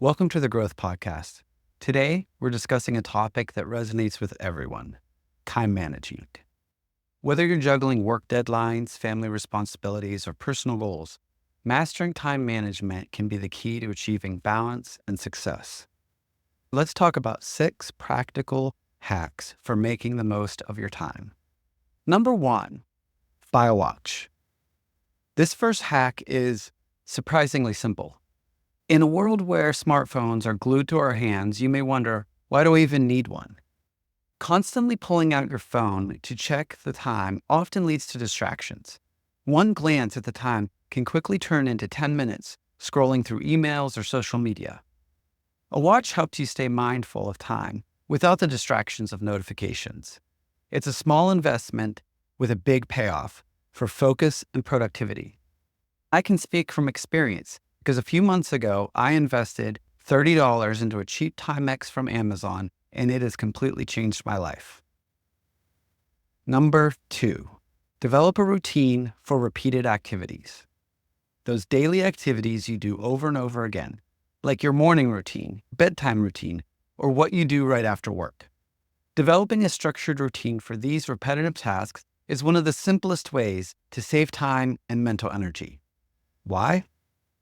Welcome to the Growth Podcast. Today, we're discussing a topic that resonates with everyone: time management. Whether you're juggling work deadlines, family responsibilities, or personal goals, mastering time management can be the key to achieving balance and success. Let's talk about 6 practical hacks for making the most of your time. Number 1, file watch. This first hack is surprisingly simple. In a world where smartphones are glued to our hands, you may wonder, why do I even need one? Constantly pulling out your phone to check the time often leads to distractions. One glance at the time can quickly turn into 10 minutes scrolling through emails or social media. A watch helps you stay mindful of time without the distractions of notifications. It's a small investment with a big payoff for focus and productivity. I can speak from experience because a few months ago, I invested $30 into a cheap Timex from Amazon, and it has completely changed my life. Number 2, develop a routine for repeated activities. Those daily activities you do over and over again, like your morning routine, bedtime routine, or what you do right after work. Developing a structured routine for these repetitive tasks is one of the simplest ways to save time and mental energy. Why?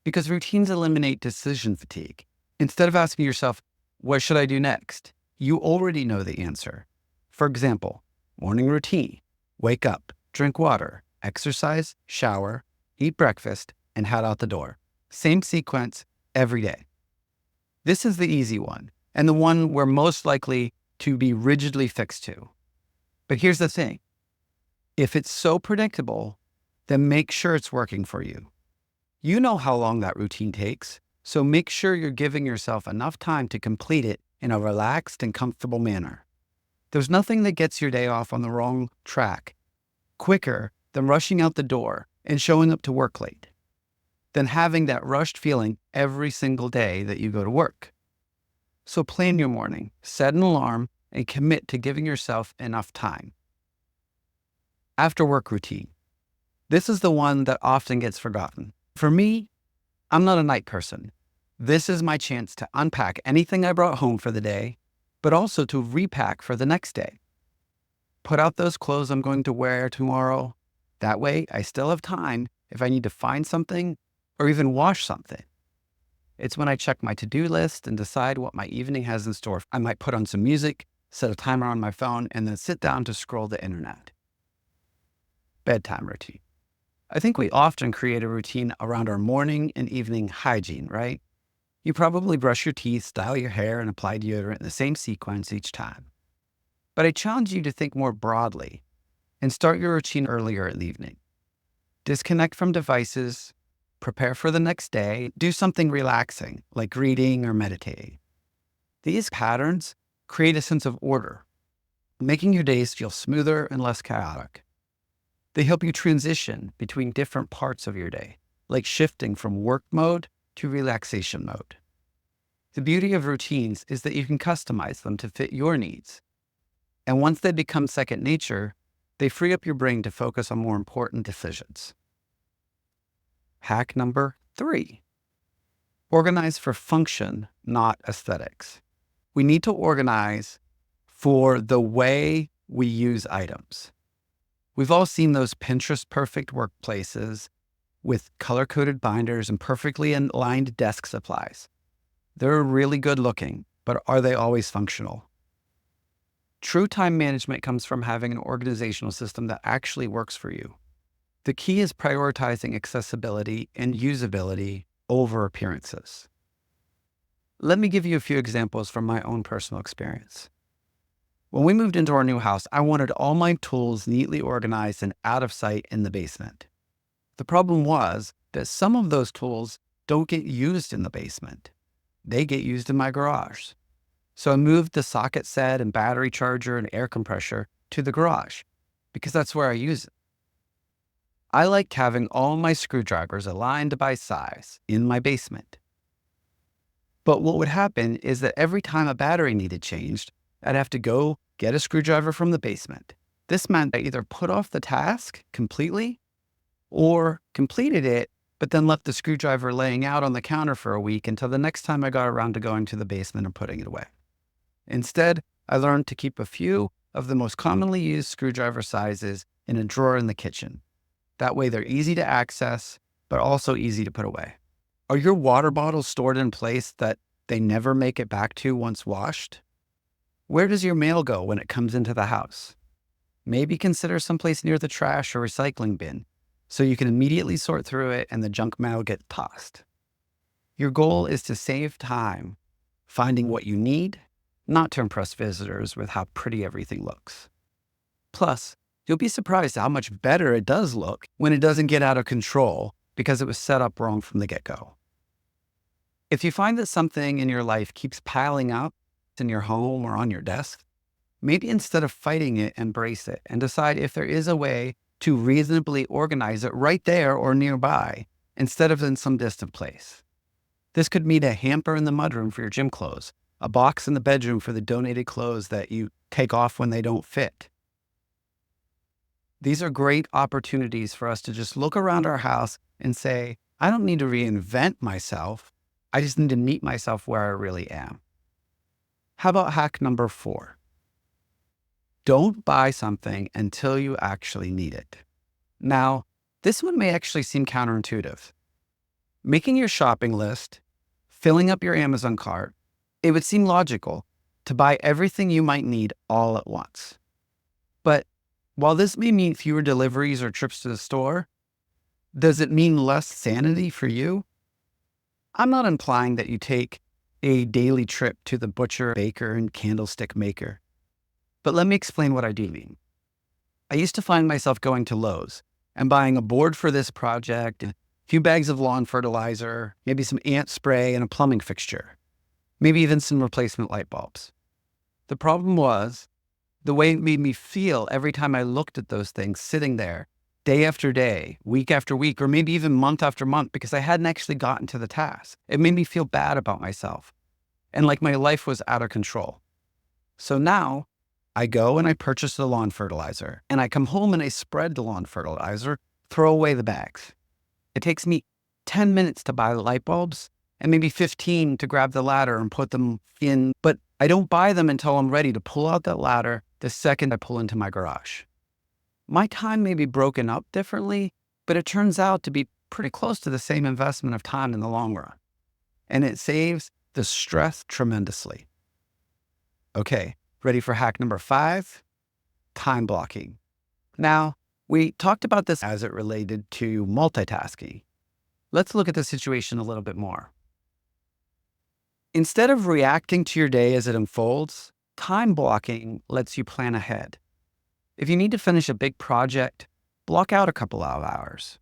Because routines eliminate decision fatigue. Instead of asking yourself, what should I do next? You already know the answer. For example, morning routine: wake up, drink water, exercise, shower, eat breakfast, and head out the door. Same sequence every day. This is the easy one, and the one we're most likely to be rigidly fixed to. But here's the thing. If it's so predictable, then make sure it's working for you. You know how long that routine takes, so make sure you're giving yourself enough time to complete it in a relaxed and comfortable manner. There's nothing that gets your day off on the wrong track quicker than rushing out the door and showing up to work late, than having that rushed feeling every single day that you go to work. So plan your morning, set an alarm, and commit to giving yourself enough time. After work routine. This is the one that often gets forgotten. For me, I'm not a night person. This is my chance to unpack anything I brought home for the day, but also to repack for the next day. Put out those clothes I'm going to wear tomorrow. That way, I still have time if I need to find something or even wash something. It's when I check my to-do list and decide what my evening has in store. I might put on some music, set a timer on my phone, and then sit down to scroll the internet. Bedtime routine. I think we often create a routine around our morning and evening hygiene, right? You probably brush your teeth, style your hair, and apply deodorant in the same sequence each time. But I challenge you to think more broadly and start your routine earlier in the evening. Disconnect from devices, prepare for the next day, do something relaxing like reading or meditating. These patterns create a sense of order, making your days feel smoother and less chaotic. They help you transition between different parts of your day, like shifting from work mode to relaxation mode. The beauty of routines is that you can customize them to fit your needs. And once they become second nature, they free up your brain to focus on more important decisions. Hack number 3. Organize for function, not aesthetics. We need to organize for the way we use items. We've all seen those Pinterest-perfect workplaces with color-coded binders and perfectly aligned desk supplies. They're really good looking, but are they always functional? True time management comes from having an organizational system that actually works for you. The key is prioritizing accessibility and usability over appearances. Let me give you a few examples from my own personal experience. When we moved into our new house, I wanted all my tools neatly organized and out of sight in the basement. The problem was that some of those tools don't get used in the basement. They get used in my garage. So I moved the socket set and battery charger and air compressor to the garage because that's where I use it. I like having all my screwdrivers aligned by size in my basement. But what would happen is that every time a battery needed changed, I'd have to go get a screwdriver from the basement. This meant I either put off the task completely or completed it but then left the screwdriver laying out on the counter for a week until the next time I got around to going to the basement and putting it away. Instead, I learned to keep a few of the most commonly used screwdriver sizes in a drawer in the kitchen. That way they're easy to access, but also easy to put away. Are your water bottles stored in a place that they never make it back to once washed? Where does your mail go when it comes into the house? Maybe consider someplace near the trash or recycling bin so you can immediately sort through it and the junk mail gets tossed. Your goal is to save time finding what you need, not to impress visitors with how pretty everything looks. Plus, you'll be surprised how much better it does look when it doesn't get out of control because it was set up wrong from the get-go. If you find that something in your life keeps piling up in your home or on your desk, maybe instead of fighting it, embrace it and decide if there is a way to reasonably organize it right there or nearby instead of in some distant place. This could mean a hamper in the mudroom for your gym clothes, a box in the bedroom for the donated clothes that you take off when they don't fit. These are great opportunities for us to just look around our house and say, I don't need to reinvent myself. I just need to meet myself where I really am. How about hack number 4? Don't buy something until you actually need it. Now, this one may actually seem counterintuitive. Making your shopping list, filling up your Amazon cart, it would seem logical to buy everything you might need all at once. But while this may mean fewer deliveries or trips to the store, does it mean less sanity for you? I'm not implying that you take a daily trip to the butcher, baker, and candlestick maker. But let me explain what I do mean. I used to find myself going to Lowe's and buying a board for this project, a few bags of lawn fertilizer, maybe some ant spray and a plumbing fixture, maybe even some replacement light bulbs. The problem was the way it made me feel every time I looked at those things sitting there day after day, week after week, or maybe even month after month because I hadn't actually gotten to the task. It made me feel bad about myself and like my life was out of control. So now I go and I purchase the lawn fertilizer and I come home and I spread the lawn fertilizer, throw away the bags. It takes me 10 minutes to buy the light bulbs and maybe 15 to grab the ladder and put them in, but I don't buy them until I'm ready to pull out that ladder the second I pull into my garage. My time may be broken up differently, but it turns out to be pretty close to the same investment of time in the long run. And it saves the stress tremendously. Okay, ready for hack number 5? Time blocking. Now, we talked about this as it related to multitasking. Let's look at the situation a little bit more. Instead of reacting to your day as it unfolds, time blocking lets you plan ahead. If you need to finish a big project, block out a couple of hours.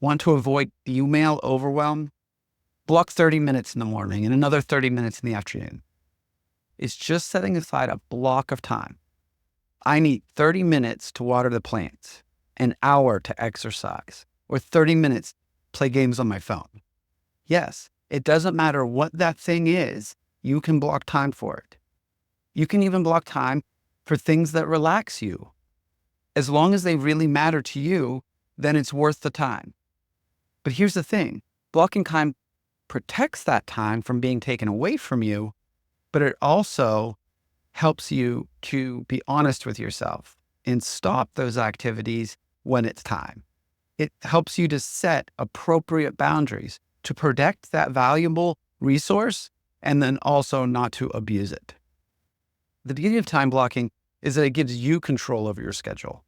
Want to avoid email overwhelm? Block 30 minutes in the morning and another 30 minutes in the afternoon. It's just setting aside a block of time. I need 30 minutes to water the plants, an hour to exercise, or 30 minutes to play games on my phone. Yes, it doesn't matter what that thing is, you can block time for it. You can even block time for things that relax you. As long as they really matter to you, then it's worth the time. But here's the thing, blocking time protects that time from being taken away from you, but it also helps you to be honest with yourself and stop those activities when it's time. It helps you to set appropriate boundaries to protect that valuable resource and then also not to abuse it. The beauty of time blocking is that it gives you control over your schedule.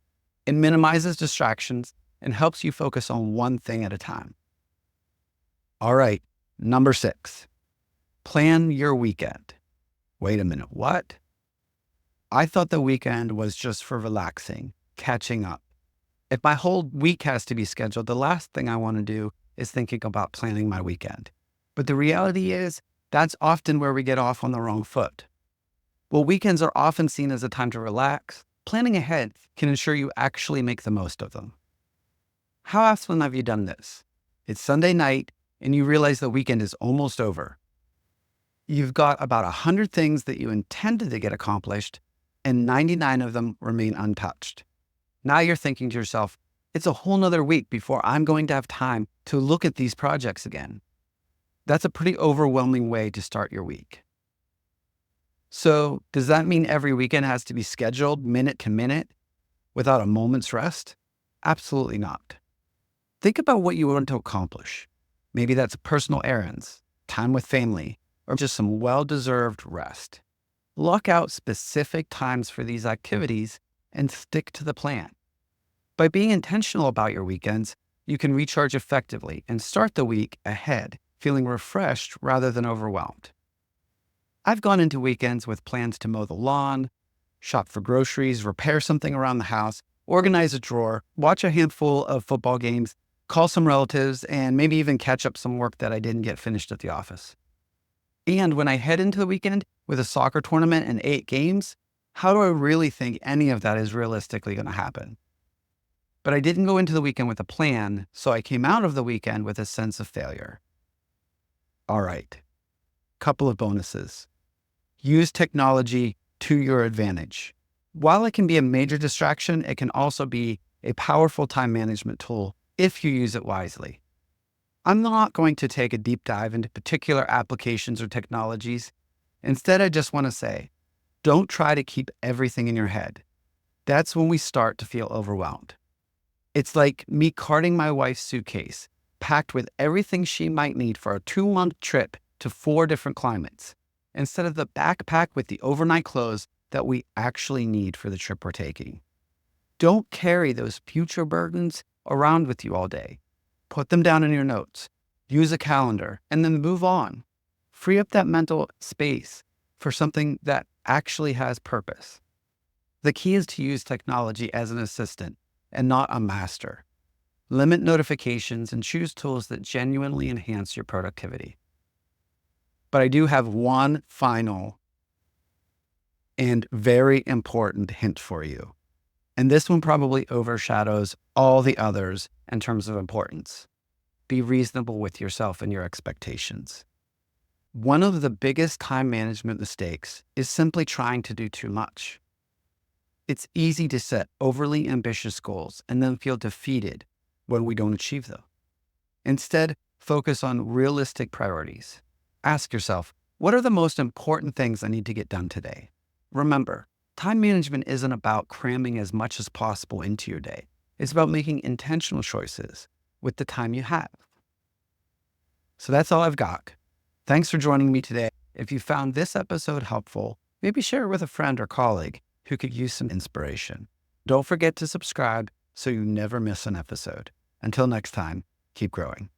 It minimizes distractions and helps you focus on one thing at a time. All right, number 6, plan your weekend. Wait a minute, what? I thought the weekend was just for relaxing, catching up. If my whole week has to be scheduled, the last thing I want to do is thinking about planning my weekend. But the reality is, that's often where we get off on the wrong foot. While weekends are often seen as a time to relax, planning ahead can ensure you actually make the most of them. How often have you done this? It's Sunday night and you realize the weekend is almost over. You've got about 100 things that you intended to get accomplished and 99 of them remain untouched. Now you're thinking to yourself, It's a whole nother week before I'm going to have time to look at these projects again. That's a pretty overwhelming way to start your week. So, does that mean every weekend has to be scheduled minute to minute without a moment's rest? Absolutely not. Think about what you want to accomplish. Maybe that's personal errands, time with family, or just some well-deserved rest. Lock out specific times for these activities and stick to the plan. By being intentional about your weekends, you can recharge effectively and start the week ahead, feeling refreshed rather than overwhelmed. I've gone into weekends with plans to mow the lawn, shop for groceries, repair something around the house, organize a drawer, watch a handful of football games, call some relatives, and maybe even catch up some work that I didn't get finished at the office. And when I head into the weekend with a soccer tournament and 8 games, how do I really think any of that is realistically going to happen? But I didn't go into the weekend with a plan, so I came out of the weekend with a sense of failure. All right, couple of bonuses. Use technology to your advantage. While it can be a major distraction, it can also be a powerful time management tool if you use it wisely. I'm not going to take a deep dive into particular applications or technologies. Instead, I just want to say, don't try to keep everything in your head. That's when we start to feel overwhelmed. It's like me carting my wife's suitcase, packed with everything she might need for a 2-month trip to 4 different climates, instead of the backpack with the overnight clothes that we actually need for the trip we're taking. Don't carry those future burdens around with you all day. Put them down in your notes, use a calendar, and then move on. Free up that mental space for something that actually has purpose. The key is to use technology as an assistant and not a master. Limit notifications and choose tools that genuinely enhance your productivity. But I do have one final and very important hint for you. And this one probably overshadows all the others in terms of importance. Be reasonable with yourself and your expectations. One of the biggest time management mistakes is simply trying to do too much. It's easy to set overly ambitious goals and then feel defeated when we don't achieve them. Instead, focus on realistic priorities. Ask yourself, what are the most important things I need to get done today? Remember, time management isn't about cramming as much as possible into your day. It's about making intentional choices with the time you have. So that's all I've got. Thanks for joining me today. If you found this episode helpful, maybe share it with a friend or colleague who could use some inspiration. Don't forget to subscribe so you never miss an episode. Until next time, keep growing.